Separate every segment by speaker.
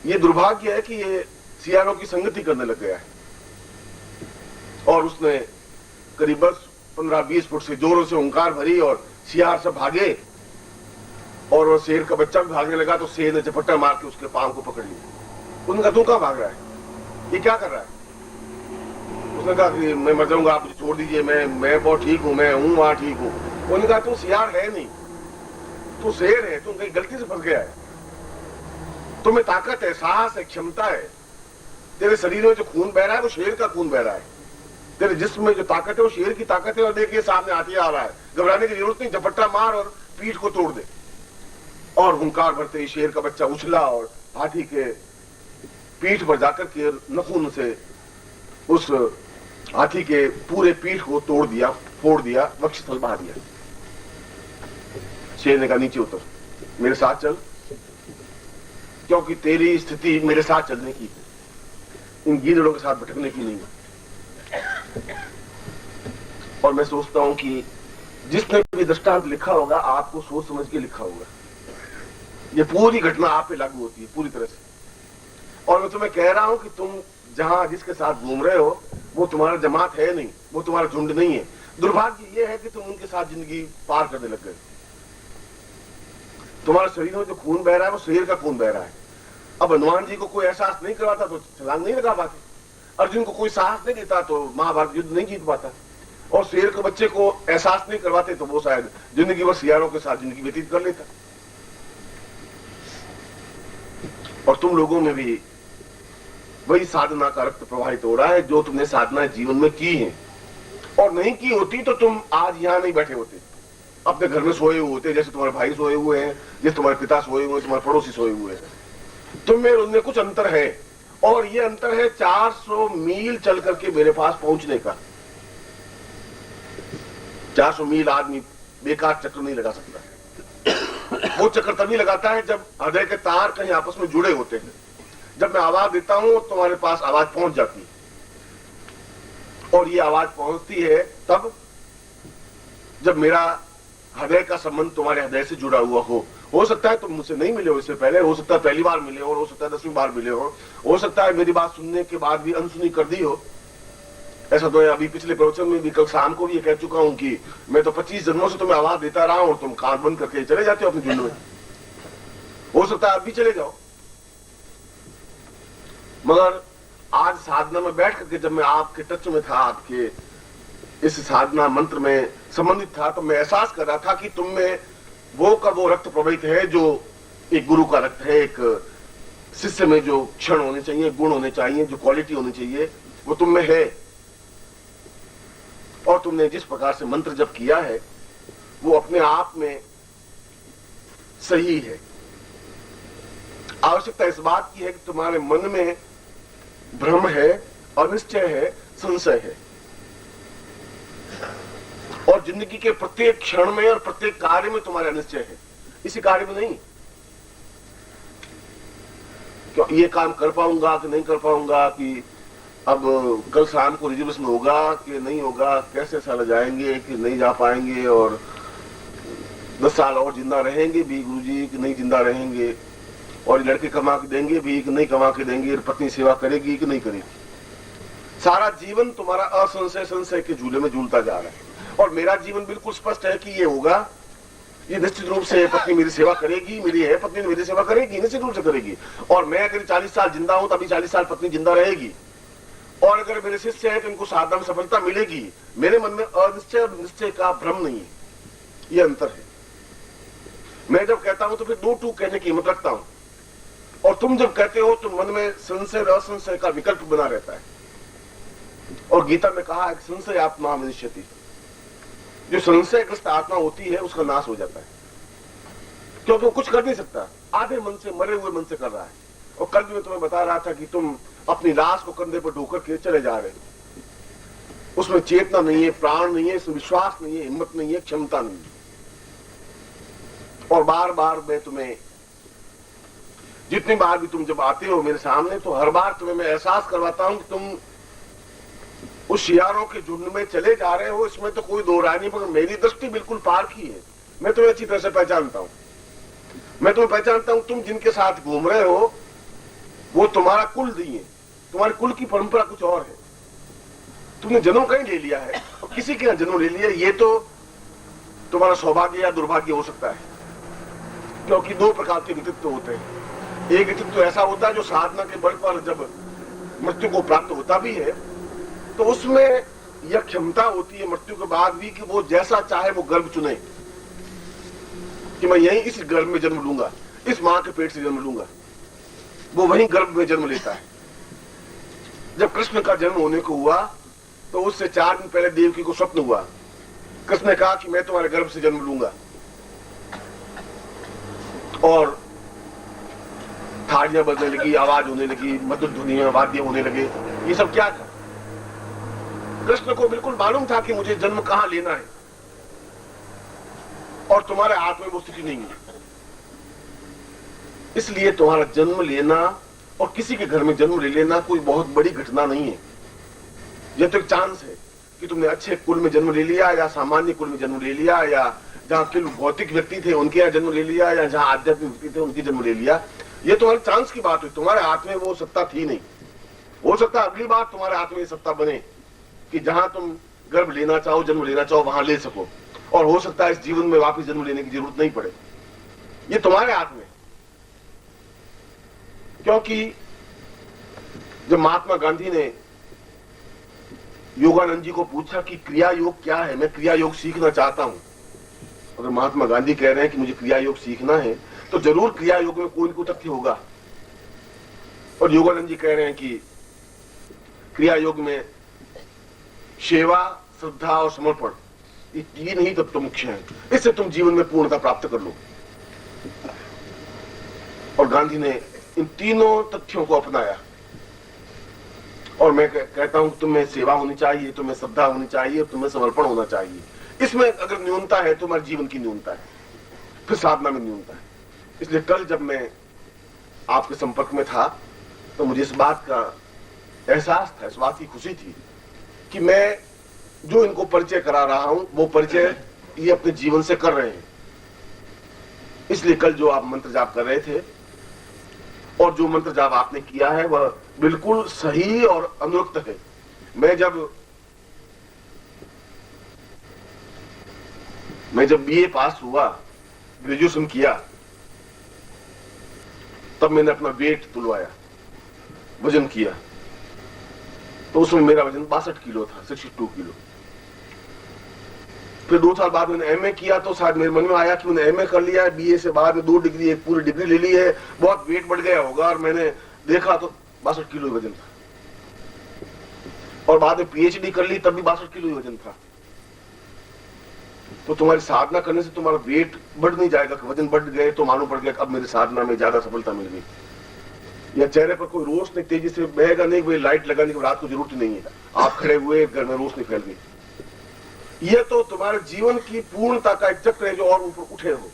Speaker 1: ये दुर्भाग्य है कि ये सियारों की संगति करने लग गया है और उसने करीब 10-15-20 फुट से जोरों से हुंकार भरी और सियार सब भागे और वो शेर का बच्चा भी भागने लगा तो शेर ने झपट्टा मार के उसके पांव को पकड़ लिया। उन्होंने कहा तू कहां भाग रहा है, ये क्या कर रहा है? उसने कहा कि मैं मर जाऊंगा, आप मुझे छोड़ दीजिए, मैं बहुत ठीक हूं, मैं हूं वहां ठीक हूं। उन्होंने कहा तू सियार है नहीं, तू शेर है, तू कहीं गलती से फंस गया है। तुम्हें ताकत है, साहस है, क्षमता है, तेरे शरीर में जो खून बह रहा है वो शेर का खून बह रहा है, तेरे जिस्म में जो ताकत है वो शेर की ताकत है। और देखिए सामने हाथी आ रहा है, घबराने की जरूरत नहीं, झपट्टा मार और पीठ को तोड़ दे। और हुंकार भरते ही शेर का बच्चा उछला और हाथी के पीठ पर जाकर के नखून से उस हाथी के पूरे पीठ को तोड़ दिया, फोड़ दिया, वक्षस्थल बहा दिया। शेर ने कहा नीचे उतर, मेरे साथ चल, क्योंकि तेरी स्थिति मेरे साथ चलने की है, इन गीदड़ों के साथ भटकने की नहीं है। और मैं सोचता हूं कि जिसने भी दृष्टांत लिखा होगा आपको सोच समझ के लिखा होगा। ये पूरी घटना आप पे लागू होती है पूरी तरह से। और मैं तुम्हें कह रहा हूं कि तुम जहां जिसके साथ घूम रहे हो वो तुम्हारा जमात है नहीं, वो तुम्हारा झुंड नहीं है। दुर्भाग्य ये है कि तुम उनके साथ जिंदगी पार करने लग गए। तुम्हारे शरीर में जो खून बह रहा है वो शेर का खून बह रहा है। अब हनुमान जी को कोई एहसास नहीं करवाता तो छलांग नहीं लगा पाते, अर्जुन को कोई साहस नहीं देता तो महाभारत युद्ध नहीं जीत पाता, और शेर के बच्चे को एहसास नहीं करवाते तो वो शायद जिंदगी भर सियारों के साथ जिंदगी व्यतीत कर लेता। और तुम लोगों में भी वही साधना का रक्त प्रवाहित हो रहा है जो तुमने साधना जीवन में की है, और नहीं की होती तो तुम आज यहां नहीं बैठे होते, अपने घर में सोए हुए होते, जैसे तुम्हारे भाई सोए हुए हैं, जैसे तुम्हारे पिता सोए हुए हैं, तुम्हारे पड़ोसी सोए हुए हैं। तुम में उनमें कुछ अंतर है, और ये अंतर है 400 मील चल करके मेरे पास पहुंचने का। 400 मील आदमी बेकार चक्कर नहीं लगा सकता। वो चक्कर तभी लगाता है जब हृदय के तार कहीं आपस में जुड़े होते हैं। जब मैं आवाज देता हूं तुम्हारे पास आवाज पहुंच जाती है, और ये आवाज पहुंचती है तब जब मेरा हृदय का संबंध तुम्हारे हृदय से जुड़ा हुआ हो सकता है तुम मुझसे नहीं मिले हो इससे पहले, हो सकता है पहली बार मिले हो सकता है 10वीं बार मिले हो सकता है मेरी बात सुनने के बाद भी अनसुनी कर दी हो। ऐसा तो अभी पिछले प्रवचन में भी कल शाम को भी ये कह चुका हूं कि मैं तो 25 जन्मों से तुम्हें आवाज देता रहा हूं, तुम कान बंद करके चले जाते हो अपने झुंड में। हो सकता है आप भी चले जाओ, मगर आज साधना में बैठ करके जब मैं आपके टच में था, आपके इस साधना मंत्र में संबंधित था, तो मैं एहसास कर रहा था कि तुम में वो का वो रक्त प्रवाहित है जो एक गुरु का रक्त है। एक शिष्य में जो क्षण होने चाहिए, गुण होने चाहिए, जो क्वालिटी होनी चाहिए, वो तुम में है। और तुमने जिस प्रकार से मंत्र जप किया है वो अपने आप में सही है। आवश्यकता इस बात की है कि तुम्हारे मन में भ्रम है, अनिश्चय है, संशय है, और जिंदगी के प्रत्येक क्षण में और प्रत्येक कार्य में तुम्हारा अनिश्चय है, इसी कार्य में नहीं। क्यों ये काम कर पाऊंगा कि नहीं कर पाऊंगा, कि अब कल शाम को रिजर्वेशन होगा कि नहीं होगा, कैसे साल जाएंगे कि नहीं जा पाएंगे, और 10 साल और जिंदा रहेंगे भी गुरुजी कि नहीं जिंदा रहेंगे, और लड़के कमा के देंगे भी कि नहीं कमा के देंगे, पत्नी सेवा करेगी कि नहीं करेगी। सारा जीवन तुम्हारा असंशय संशय के झूले में झूलता जा रहा है। और मेरा जीवन बिल्कुल स्पष्ट है कि ये होगा, ये निश्चित रूप से पत्नी मेरी सेवा करेगी, मेरी है पत्नी मेरी सेवा करेगी, निश्चित रूप से करेगी। और मैं अगर 40 साल जिंदा हूं तभी 40 साल पत्नी जिंदा रहेगी। और अगर मेरे शिष्य है तो इनको साधना में सफलता मिलेगी। मेरे मन में अनिश्चय और निश्चय का भ्रम नहीं है, ये अंतर है। मैं जब कहता हूं तो फिर 2-2 कहने की हिम्मत रखता हूं, और तुम जब कहते हो तो मन में संशय और असंशय का विकल्प बना रहता है। और गीता में कहा है कि संशय आत्मा विनश्यति, जो संशयग्रस्त आत्मा होती है उसका नाश हो जाता है, क्योंकि वो कुछ कर नहीं सकता, आधे मन से, मरे हुए मन से कर रहा है। और कल भी मैं तुम्हें बता रहा था कि तुम अपनी लाश को कंधे पर ढोकर के चले जा रहे हो, उसमें चेतना नहीं है, प्राण नहीं है, इसमें विश्वास नहीं है, हिम्मत नहीं है, क्षमता नहीं है। और बार बार मैं तुम्हें, जितनी बार भी तुम जब आते हो मेरे सामने, तो हर बार तुम्हें मैं एहसास करवाता हूं कि तुम उस शियारों के झुंड में चले जा रहे हो, इसमें तो कोई दो राय नहीं, पर मेरी दृष्टि बिल्कुल पार की है। मैं तुम्हें अच्छी तरह से पहचानता हूं, मैं तुम्हें पहचानता हूं। तुम जिनके साथ घूम रहे हो वो तुम्हारा कुल नहीं है, तुम्हारे कुल की परंपरा कुछ और है। तुमने जन्म कहीं ले लिया है और किसी के यहाँ जन्म ले लिया, ये तो तुम्हारा सौभाग्य या दुर्भाग्य हो सकता है, क्योंकि दो प्रकार के व्यक्तित्व होते हैं। एक व्यक्तित्व ऐसा होता है जो साधना के बल पर जब मृत्यु को प्राप्त होता भी है तो उसमें यह क्षमता होती है मृत्यु के बाद भी कि वो जैसा चाहे वो गर्भ चुने, कि मैं यही इस गर्भ में जन्म लूंगा, इस मां के पेट से जन्म लूंगा। वो वहीं गर्भ में जन्म लेता है। जब कृष्ण का जन्म होने को हुआ तो उससे 4 दिन पहले देवकी को स्वप्न हुआ। कृष्ण ने कहा कि मैं तुम्हारे गर्भ से जन्म लूंगा, और थालियां बजने लगी, आवाज होने लगी, मधुर ध्वनि वाद्य होने लगे। ये सब क्या था? कृष्ण को बिल्कुल मालूम था कि मुझे जन्म कहां लेना है, और तुम्हारे हाथ में वो स्थिति नहीं है। इसलिए तुम्हारा जन्म लेना और किसी के घर में जन्म ले लेना कोई बहुत बड़ी घटना नहीं है। यह तो एक चांस है कि तुमने अच्छे कुल में जन्म ले लिया, या सामान्य कुल में जन्म ले लिया, या जहां केवल भौतिक व्यक्ति थे उनके यहाँ जन्म ले लिया, या जहां आध्यात्मिक व्यक्ति थे उनकी जन्म ले लिया। ये तुम्हारे चांस की बात हुई, तुम्हारे हाथ में वो सत्ता थी नहीं। हो सकता है अगली बार तुम्हारे हाथ में ये सत्ता बने कि जहां तुम गर्भ लेना चाहो, जन्म लेना चाहो, वहां ले सको, और हो सकता है इस जीवन में वापस जन्म लेने की जरूरत नहीं पड़े। ये तुम्हारे हाथ में। क्योंकि जब महात्मा गांधी ने योगानंद जी को पूछा कि क्रिया योग क्या है, मैं क्रिया योग सीखना चाहता हूं। अगर महात्मा गांधी कह रहे हैं कि मुझे क्रिया योग सीखना है तो जरूर क्रिया योग में कोई न कोई तथ्य होगा। और योगानंद जी कह रहे हैं कि क्रिया योग में सेवा, श्रद्धा और समर्पण, ये 3 ही तत्व मुख्य हैं। इससे तुम जीवन में पूर्णता प्राप्त कर लो। और गांधी ने इन तीनों तथ्यों को अपनाया। और मैं कहता हूं तुम्हें सेवा होनी चाहिए, तुम्हें श्रद्धा होनी चाहिए, तुम्हें समर्पण होना चाहिए। इसमें अगर न्यूनता है तो हमारे जीवन की न्यूनता है, फिर साधना में न्यूनता है। इसलिए कल जब मैं आपके संपर्क में था तो मुझे इस बात का एहसास था, इस बात की खुशी थी कि मैं जो इनको परिचय करा रहा हूं वो परिचय ये अपने जीवन से कर रहे हैं। इसलिए कल जो आप मंत्र जाप कर रहे थे और जो मंत्र जाप आपने किया है वह बिल्कुल सही और अनुक्त है। मैं जब बीए पास हुआ, ग्रेजुएशन किया, तब मैंने अपना वेट तुलवाया, वजन किया, तो उसमें मेरा वजन 62 किलो था, 62 किलो। फिर 2 साल बाद मैंने एमए किया तो शायद मेरे मन में आया कि मैंने एमए कर लिया है, बीए से बाद में 2 डिग्री, एक पूरी डिग्री ले ली है, बहुत वेट बढ़ गया होगा, और मैंने देखा तो 62 किलो ही वजन था। और बाद में पीएचडी कर ली तब भी 62 किलो ही वजन था। तो तुम्हारी साधना करने से तुम्हारा वेट बढ़ नहीं जाएगा, वजन बढ़ गए तो मालूम पड़ गया अब मेरी साधना में ज्यादा सफलता मिल गई। या चेहरे पर कोई रोशनी तेजी से बहेगा नहीं, कोई लाइट लगाने की रात को जरूरत नहीं है, आप खड़े हुए घर में रोशनी फैल गई। यह तो तुम्हारे जीवन की पूर्णता का एक चक्र है जो और ऊपर उठे हो।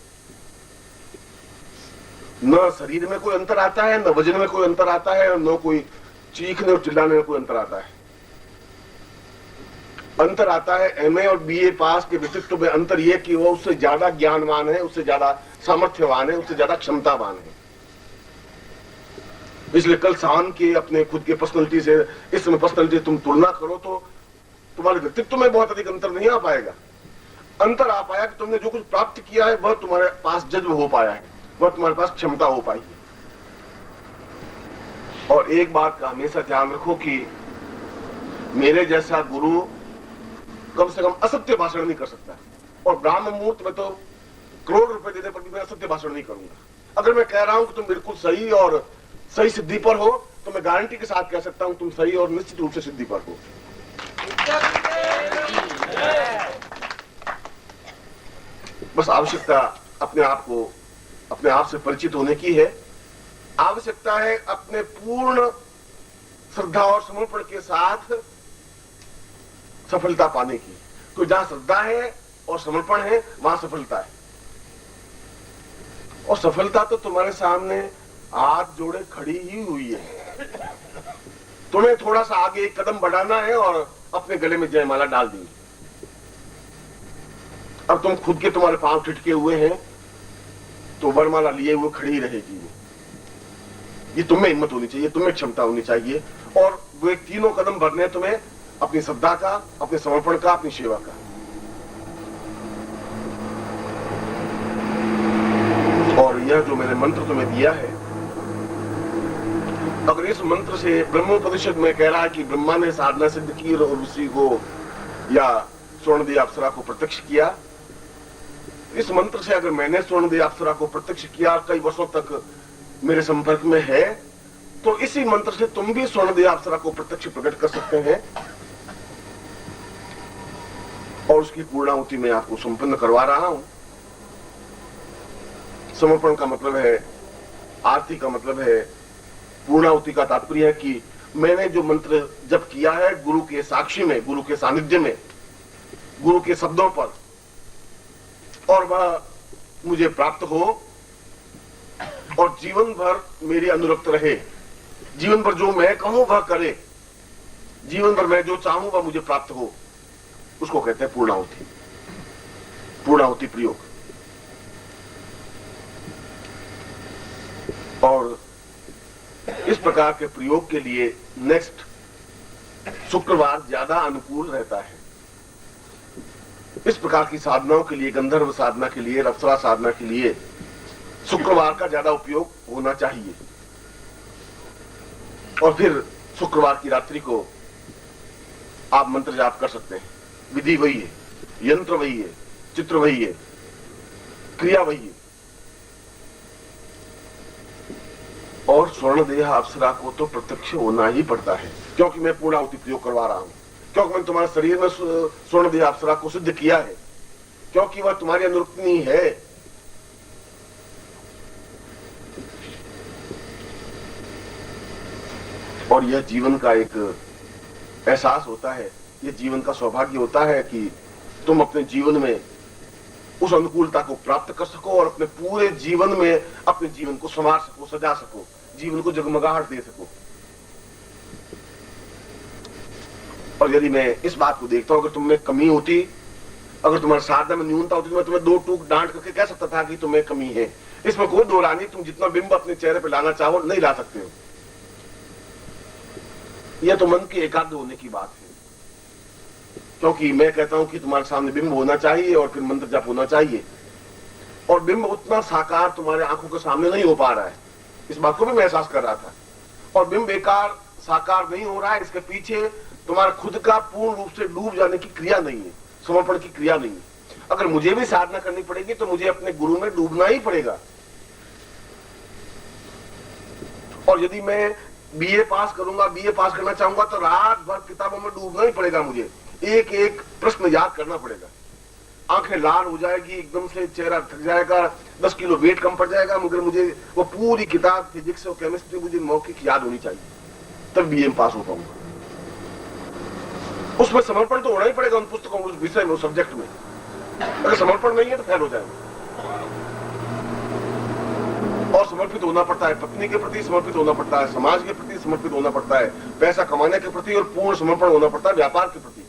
Speaker 1: न शरीर में कोई अंतर आता है, न वजन में कोई अंतर आता है, और न कोई चीखने और चिल्लाने में कोई अंतर आता है। अंतर आता है एमए और बीए पास के व्यक्तित्व में। अंतर यह कि वो उससे ज्यादा ज्ञानवान है, उससे ज्यादा सामर्थ्यवान है, उससे ज्यादा क्षमतावान है। इसलिए कल शाम के अपने खुद के पर्सनैलिटी से इस समय पर्सनैलिटी तुम तुलना करो तो तुम्हारे व्यक्तित्व में बहुत अधिक अंतर नहीं आ पाएगा। अंतर आ पाया कि तुमने जो कुछ प्राप्त किया है वह तुम्हारे पास जन्म हो पाया है, वह तुम्हारे पास क्षमता हो पाई है। और एक बात का हमेशा ध्यान रखो कि मेरे जैसा गुरु कम से कम असत्य भाषण नहीं कर सकता, और ब्राह्म मुहूर्त में तो करोड़ रुपए देने पर भी मैं असत्य भाषण नहीं करूंगा। अगर मैं कह रहा हूं कि तुम बिल्कुल सही और सही सिद्धि पर हो तो मैं गारंटी के साथ कह सकता हूं तुम सही और निश्चित रूप से सिद्धि पर हो। बस आवश्यकता अपने आप से परिचित होने की है। आवश्यकता है अपने पूर्ण श्रद्धा और समर्पण के साथ सफलता पाने की। तो जहां श्रद्धा है और समर्पण है वहां सफलता है। और सफलता तो तुम्हारे सामने हाथ जोड़े खड़ी ही हुई है। तुम्हें थोड़ा सा आगे एक कदम बढ़ाना है और अपने गले में जयमाला डाल दी। अब तुम खुद के तुम्हारे पांव टिटके हुए हैं तो वरमाला लिए हुए खड़ी रहेगी। ये तुम में हिम्मत होनी चाहिए, तुम में क्षमता होनी चाहिए। और वो एक तीनों कदम भरने हैं तुम्हें, अपनी श्रद्धा का, अपने समर्पण का, अपनी सेवा का। और यह जो मैंने मंत्र तुम्हें दिया है, अगर इस मंत्र से ब्रह्मोपनिषद में कह रहा है कि ब्रह्मा ने साधना सिद्ध की और उसी को या स्वर्णदेह अप्सरा को प्रत्यक्ष किया, इस मंत्र से अगर मैंने स्वर्णदेह अप्सरा को प्रत्यक्ष किया, कई वर्षों तक मेरे संपर्क में है, तो इसी मंत्र से तुम भी स्वर्णदेह अप्सरा को प्रत्यक्ष प्रकट कर सकते हैं और उसकी पूर्णाहुति मैं आपको संपन्न करवा रहा हूं। समर्पण का मतलब है, आरती का मतलब है, पूर्णाहुति का तात्पर्य है कि मैंने जो मंत्र जप किया है गुरु के साक्षी में, गुरु के सानिध्य में, गुरु के शब्दों पर, और वह मुझे प्राप्त हो और जीवन भर मेरे अनुरक्त रहे, जीवन भर जो मैं कहूं वह करे, जीवन भर मैं जो चाहूं वह मुझे प्राप्त हो, उसको कहते हैं पूर्णाहुति, पूर्णाहुति प्रयोग। और इस प्रकार के प्रयोग के लिए नेक्स्ट शुक्रवार ज्यादा अनुकूल रहता है। इस प्रकार की साधनाओं के लिए, गंधर्व साधना के लिए, अप्सरा साधना के लिए शुक्रवार का ज्यादा उपयोग होना चाहिए। और फिर शुक्रवार की रात्रि को आप मंत्र जाप कर सकते हैं। विधि वही है, यंत्र वही है, चित्र वही है, क्रिया वही है। और स्वर्णदेह अप्सरा को तो प्रत्यक्ष होना ही पड़ता है, क्योंकि मैं पूर्णाहुति प्रयोग करवा रहा हूं, क्योंकि मैंने तुम्हारे शरीर में स्वर्णदेह अप्सरा को सिद्ध किया है, क्योंकि वह तुम्हारी अनुरक्तिनी है। और यह जीवन का एक एहसास होता है, यह जीवन का सौभाग्य होता है कि तुम अपने जीवन में उस अनुकूलता को प्राप्त कर सको और अपने पूरे जीवन में अपने जीवन को संवार सको, सजा सको, जीवन को जगमगाहट दे सको। और यदि मैं इस बात को देखता हूं, अगर तुम में कमी होती, अगर तुम्हारी साधना में न्यूनता होती, तो मैं तुम्हें दो टूक डांट करके कह सकता था कि तुम्हें कमी है। इसमें कोई दो राय नहीं, तुम जितना बिंब अपने चेहरे पर लाना चाहो नहीं ला सकते हो। यह तो मन के एकाग्र होने की बात है, क्योंकि मैं कहता हूं कि तुम्हारे सामने बिंब होना चाहिए और फिर मंत्र जप होना चाहिए, और बिंब उतना साकार तुम्हारे आंखों के सामने नहीं हो पा रहा है, इस बात को भी मैं एहसास कर रहा था। और बिंब बेकार साकार नहीं हो रहा है, इसके पीछे तुम्हारा खुद का पूर्ण रूप से डूब जाने की क्रिया नहीं है, समर्पण की क्रिया नहीं है। अगर मुझे भी साधना करनी पड़ेगी तो मुझे अपने गुरु में डूबना ही पड़ेगा। और यदि मैं बीए पास करूंगा, बीए पास करना चाहूंगा, तो रात भर किताबों में डूबना ही पड़ेगा। मुझे एक एक प्रश्न याद करना पड़ेगा, आंखें लाल हो जाएगी, एकदम से चेहरा थक जाएगा, 10 किलो वेट कम पड़ जाएगा, मगर मुझे वो पूरी किताब फिजिक्स और केमिस्ट्री मुझे मौखिक याद होनी चाहिए, तब बीए में पास हो पाऊंगा। उसमें समर्पण तो होना ही पड़ेगा, उन पुस्तकों, उस विषय में, उस सब्जेक्ट में। अगर समर्पण नहीं है तो फेल हो जाएगा। और समर्पित होना पड़ता है, पत्नी के प्रति समर्पित होना पड़ता है, समाज के प्रति समर्पित होना पड़ता है, पैसा कमाने के प्रति, और पूर्ण समर्पण होना पड़ता है व्यापार के प्रति।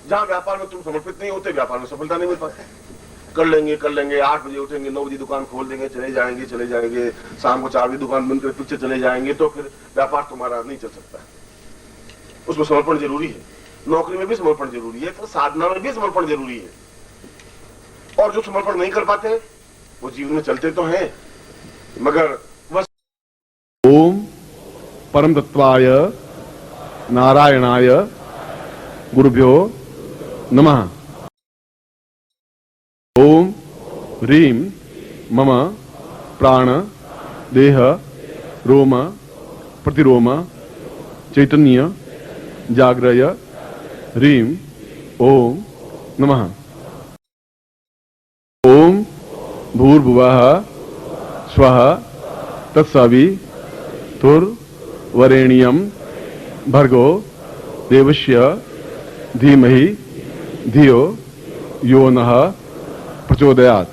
Speaker 1: जहां व्यापार में तुम समर्पित नहीं होते, व्यापार में सफलता नहीं मिल पाती। कर लेंगे 8 बजे उठेंगे, 9 बजे दुकान खोल देंगे, चले जाएंगे, शाम को 4 बजे दुकान बंद कर पीछे चले जाएंगे, तो फिर व्यापार तुम्हारा नहीं चल सकता है। उसमें समर्पण जरूरी है, नौकरी में भी समर्पण जरूरी है, तो साधना में भी समर्पण जरूरी है। और जो समर्पण नहीं कर पाते वो जीवन में चलते तो हैं, मगर बस।
Speaker 2: ओम परम तत्वाय नारायणाय गुरुभ्यो नमः। ओम ह्रीं मम प्राण देह रोम प्रतिरोम चैतन्य जाग्रय ह्रीं ओम नमः। ओम भूर्भुवः स्वः तत्सवितुर्वरेण्यं भर्गो देवस्य धीमहि धियो यो नः प्रचोदयात्।